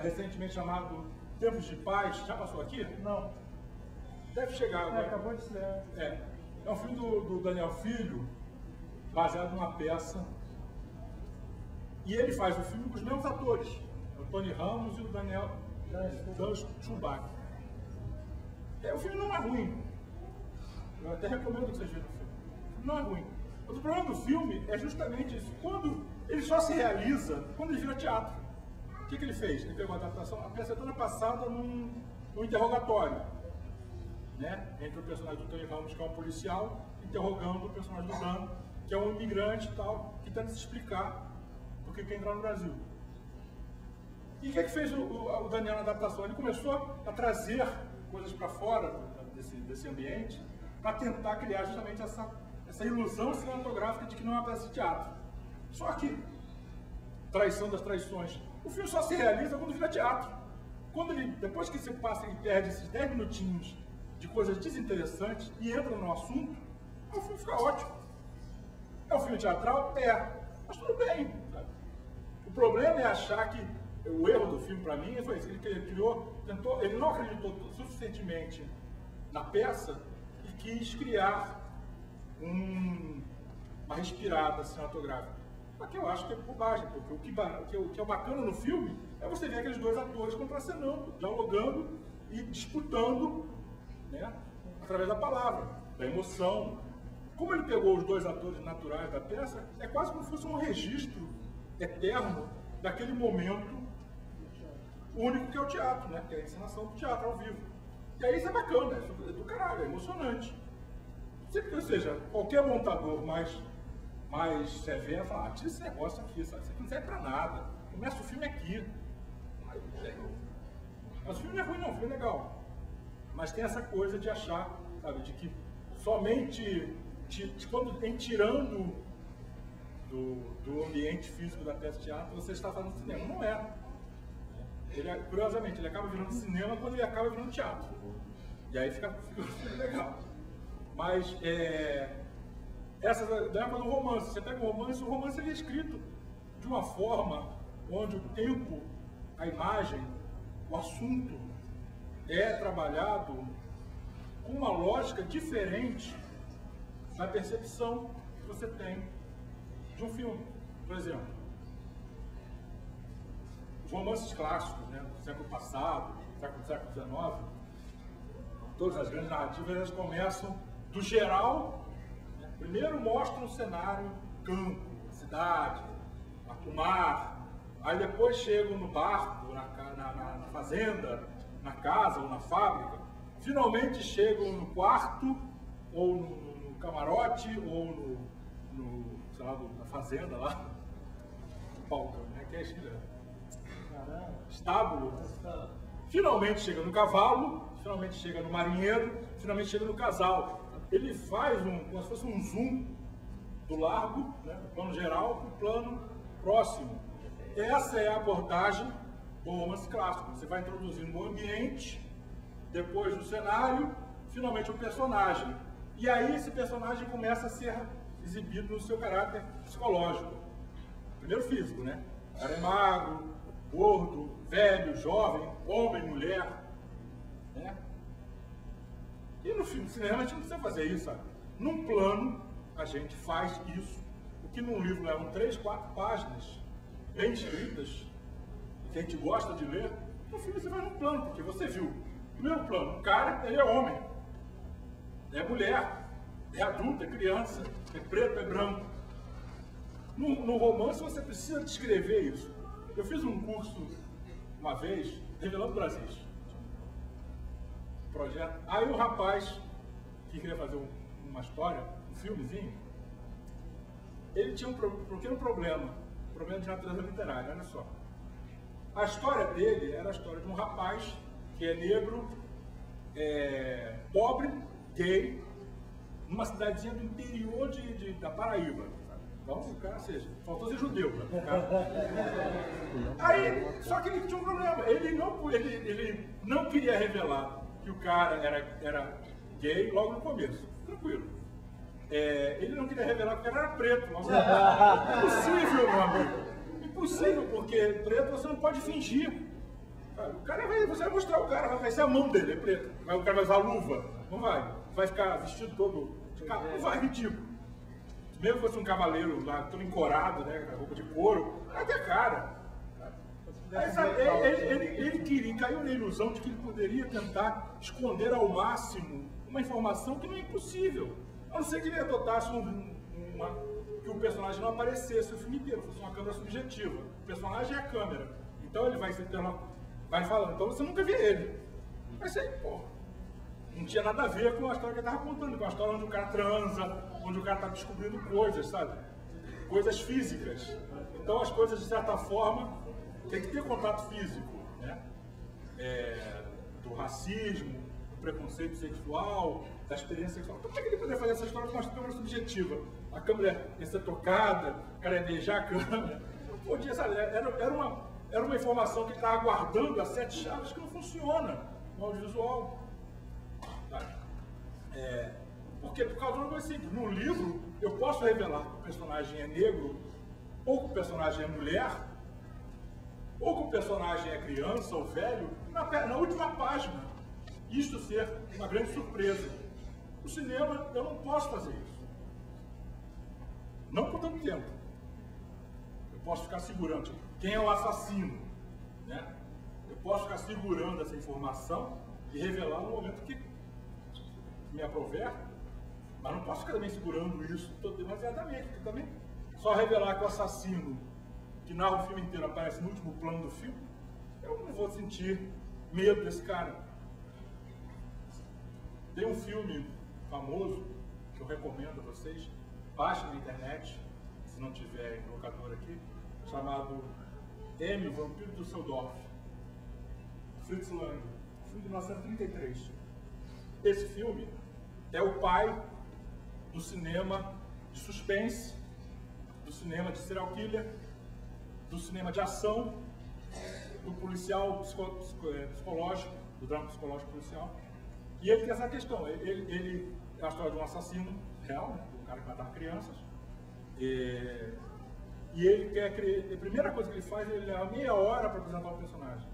recentemente chamado Tempos de Paz. Já passou aqui? Não. Deve chegar agora. Acabou de ser. É um filme do Daniel Filho, baseado numa peça. E ele faz o filme com os mesmos atores, o Tony Ramos e o Daniel Schubach. O filme não é ruim. Eu até recomendo que vocês vejam o filme. Não é ruim. Mas o problema do filme é justamente isso. Quando ele só se realiza quando ele vira teatro. O que ele fez? Ele pegou a adaptação, a peça toda passada num interrogatório, né? Entre o personagem do Tony Ramos, que é um policial, interrogando o personagem do Dan, que é um imigrante e tal, que tenta se explicar por que quer entrar no Brasil. E o que fez o Daniel na adaptação? Ele começou a trazer coisas para fora desse ambiente para tentar criar justamente essa ilusão cinematográfica de que não é uma peça de teatro. Só que, traição das traições, o filme só se realiza quando vira teatro. Depois que você passa e perde esses 10 minutinhos de coisas desinteressantes e entra no assunto, o filme fica ótimo. É um filme teatral? É. Mas tudo bem. Sabe? O problema é achar que o erro do filme, para mim, foi isso. Ele não acreditou suficientemente na peça e quis criar uma respirada cinematográfica. Só que eu acho que é bobagem, porque o que é bacana no filme é você ver aqueles dois atores contracenando, dialogando e disputando, né, através da palavra, da emoção. Como ele pegou os dois atores naturais da peça, é quase como se fosse um registro eterno daquele momento único que é o teatro, né? Que é a encenação do teatro ao vivo. E aí isso é bacana, é do caralho, é emocionante. Sempre, ou seja, qualquer montador mais severo fala, tira esse negócio aqui, sabe? Isso aqui não serve pra nada. Começa o filme aqui. Mas o filme não é ruim não, o filme é legal. Mas tem essa coisa de achar, sabe, de que somente quando tem tirando do ambiente físico da peça de teatro, você está fazendo cinema. Não é. Curiosamente, ele acaba virando cinema quando ele acaba virando teatro. E aí fica legal. Mas essa da época do romance, você pega o romance ele é escrito de uma forma onde o tempo, a imagem, o assunto é trabalhado com uma lógica diferente da percepção que você tem de um filme. Por exemplo, os romances clássicos, né, do século passado, século XIX, todas as grandes narrativas elas começam do geral, né? Primeiro mostram o cenário, campo, cidade, o mar, aí depois chegam no barco, na fazenda, na casa ou na fábrica, finalmente chegam no quarto, ou no camarote, ou sei lá, na fazenda lá, no palco, né, que é estábulo, finalmente chega no cavalo, finalmente chega no marinheiro, finalmente chega no casal. Ele faz como se fosse um zoom do largo, né, do plano geral, para o plano próximo. Essa é a abordagem do romance clássico. Você vai introduzindo o ambiente, depois o cenário, finalmente o personagem. E aí esse personagem começa a ser exibido no seu caráter psicológico. Primeiro físico, né? O cara é magro, gordo, velho, jovem, homem, mulher, né? E no filme de cinema a gente não precisa fazer isso, sabe? Num plano a gente faz isso, o que num livro levam 3, 4 páginas bem escritas, que a gente gosta de ler. No filme você vai num plano, porque você viu. Primeiro plano, o cara, ele é homem, é mulher, é adulto, é criança, é preto, é branco. No romance você precisa descrever isso. Eu fiz um curso uma vez, Revelando Brasis. Projeto. Aí o rapaz que queria fazer uma história, um filmezinho, ele tinha um pequeno problema de natureza literária, olha só. A história dele era a história de um rapaz que é negro, pobre, gay, numa cidadezinha do interior da Paraíba. Então, o cara, seja, faltou ser judeu. Aí, só que ele tinha um problema, ele não queria revelar que o cara era gay logo no começo, tranquilo. Ele não queria revelar que o cara era preto, logo no começo. Impossível, meu amigo. Impossível, porque preto você não pode fingir. O cara você vai mostrar o cara, vai ser a mão dele, é preta. Mas o cara vai usar luva, não vai. Vai ficar vestido todo, não vai, ridículo. Mesmo que fosse um cavaleiro lá, todo encorado, né, com a roupa de couro, vai ter cara. Aí, sabe, ele caiu na ilusão de que ele poderia tentar esconder ao máximo uma informação que não é impossível. A não ser que ele adotasse que o personagem não aparecesse o filme inteiro, fosse uma câmera subjetiva. O personagem é a câmera. Então ele vai falando, então você nunca vê ele. Mas aí, pô, não tinha nada a ver com a história que ele estava contando, com a história onde o cara transa, onde o cara está descobrindo coisas, sabe? Coisas físicas. Então as coisas, de certa forma, tem que ter contato físico, né? Do racismo, do preconceito sexual, da experiência sexual. Então, como é que ele poderia fazer essa história com uma câmera subjetiva? A câmera ia ser tocada, o cara ia beijar a câmera. Não podia, sabe? Era uma informação que ele estava guardando a 7 chaves que não funciona no audiovisual. Tá? Porque por causa de uma coisa simples. No livro, eu posso revelar que o personagem é negro, ou que o personagem é mulher, ou que o personagem é criança ou velho, na última página. Isto ser uma grande surpresa. No cinema, eu não posso fazer isso. Não por tanto tempo. Eu posso ficar segurando quem é o assassino, né? Eu posso ficar segurando essa informação e revelar no momento que me aprover, mas não posso ficar também segurando isso demasiadamente, porque também só revelar que o assassino que narra o filme inteiro aparece no último plano do filme, eu não vou sentir medo desse cara. Tem um filme famoso que eu recomendo a vocês, baixe na internet, se não tiver em locador aqui, chamado M, o Vampiro do Düsseldorf, Fritz Lang, filme de 1933. Esse filme é o pai do cinema de suspense, do cinema de serial killer, do cinema de ação, do policial psicológico, do drama psicológico policial. E ele tem essa questão, ele é a história de um assassino real, né, um cara que matava crianças, e ele quer a primeira coisa que ele faz, ele leva meia hora para apresentar o personagem.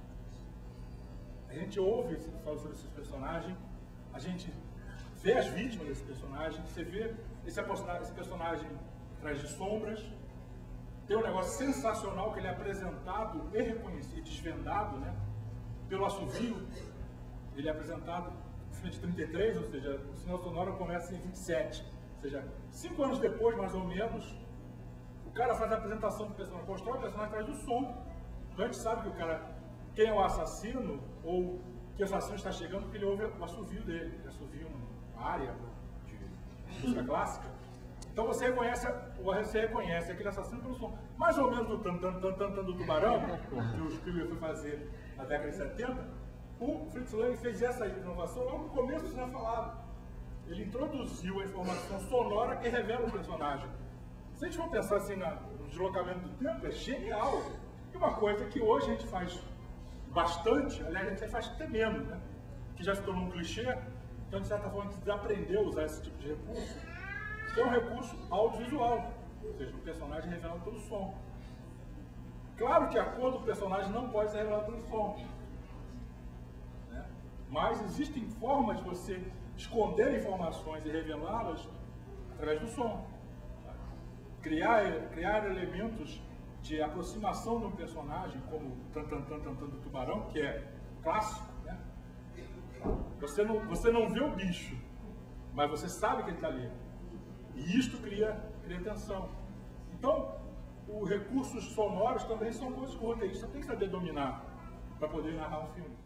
A gente ouve falar sobre esse personagem, a gente vê as vítimas desse personagem, você vê esse personagem atrás de sombras. Tem um negócio sensacional que ele é apresentado e reconhecido, desvendado, né, pelo assovio. Ele é apresentado no filme de 33, ou seja, o cinema sonoro começa em 27. Ou seja, 5 anos depois, mais ou menos, o cara faz a apresentação do personagem, constrói o personagem atrás do som. Então a gente sabe que o cara, quem é o assassino, ou que o assassino está chegando, porque ele ouve o assovio dele. Ele assovia uma área de música clássica. Então você reconhece aquele assassino pelo som. Mais ou menos do tan-tan-tan-tan do Tubarão, que o Spielberg foi fazer na década de 70, o Fritz Lang fez essa inovação logo no começo do cinema falado. Ele introduziu a informação sonora que revela o personagem. Se a gente for pensar assim no deslocamento do tempo, é genial. E uma coisa que hoje a gente faz bastante, aliás, a gente faz até menos, né? Que já se tornou um clichê, então de certa forma a gente desaprendeu a usar esse tipo de recurso, que é um recurso audiovisual, ou seja, o personagem revelado pelo som. Claro que a cor do personagem não pode ser revelada pelo som, né? Mas existem formas de você esconder informações e revelá-las através do som. Criar elementos de aproximação de um personagem, como o tan-tan-tan-tan do Tubarão, que é clássico, né? Você não vê o bicho, mas você sabe que ele está ali. E isto cria tensão. Então, os recursos sonoros também são coisas que o roteirista tem que saber dominar para poder narrar um filme.